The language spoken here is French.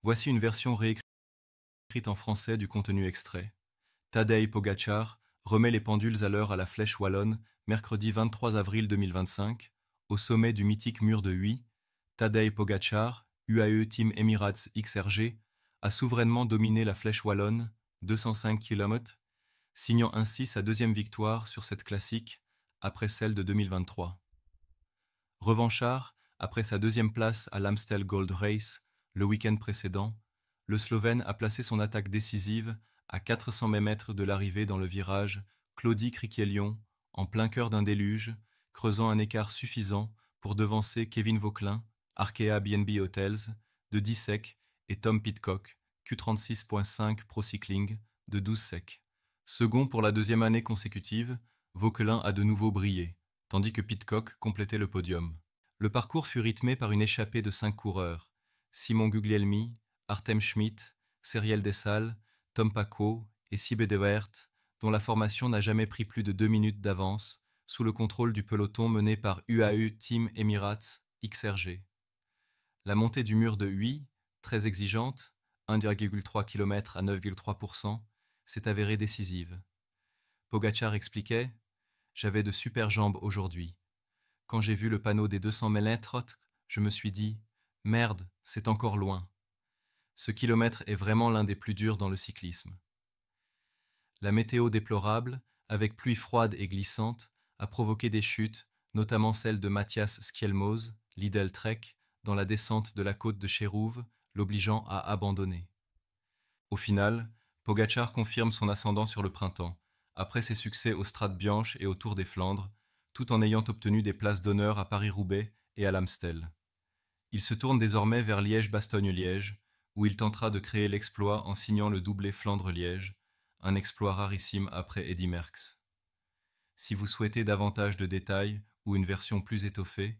Voici une version réécrite en français du contenu extrait. Tadej Pogačar remet les pendules à l'heure à la Flèche wallonne, mercredi 23 avril 2025, au sommet du mythique mur de Huy. Tadej Pogačar, UAE Team Emirates XRG, a souverainement dominé la Flèche wallonne, 205 km, signant ainsi sa deuxième victoire sur cette classique, après celle de 2023. Revanchard, après sa deuxième place à l'Amstel Gold Race, le week-end précédent, le Slovène a placé son attaque décisive à 400 mètres de l'arrivée dans le virage Claudie Criquielion, en plein cœur d'un déluge, creusant un écart suffisant pour devancer Kevin Vauquelin, Arkea BNB Hotels, de 10 sec, et Tom Pidcock, Q36.5 Pro Cycling, de 12 sec. Second pour la deuxième année consécutive, Vauquelin a de nouveau brillé, tandis que Pidcock complétait le podium. Le parcours fut rythmé par une échappée de 5 coureurs, Simon Guglielmi, Artem Schmidt, Ceriel Dessal, Tom Paco et Sibe de Weert, dont la formation n'a jamais pris plus de 2 minutes d'avance, sous le contrôle du peloton mené par UAE Team Emirates XRG. La montée du mur de Huy, très exigeante, 1,3 km à 9,3%, s'est avérée décisive. Pogačar expliquait « J'avais de super jambes aujourd'hui. Quand j'ai vu le panneau des 200 mètres, je me suis dit « Merde, c'est encore loin ». Ce kilomètre est vraiment l'un des plus durs dans le cyclisme. La météo déplorable, avec pluie froide et glissante, a provoqué des chutes, notamment celle de Matthias Skjelmose, Lidl Trek, dans la descente de la côte de Chérouve, l'obligeant à abandonner. Au final, Pogačar confirme son ascendant sur le printemps, après ses succès au Strade Bianche et au Tour des Flandres, tout en ayant obtenu des places d'honneur à Paris-Roubaix et à l'Amstel. Il se tourne désormais vers Liège-Bastogne-Liège, où il tentera de créer l'exploit en signant le doublé Flandre-Liège, un exploit rarissime après Eddy Merckx. Si vous souhaitez davantage de détails ou une version plus étoffée,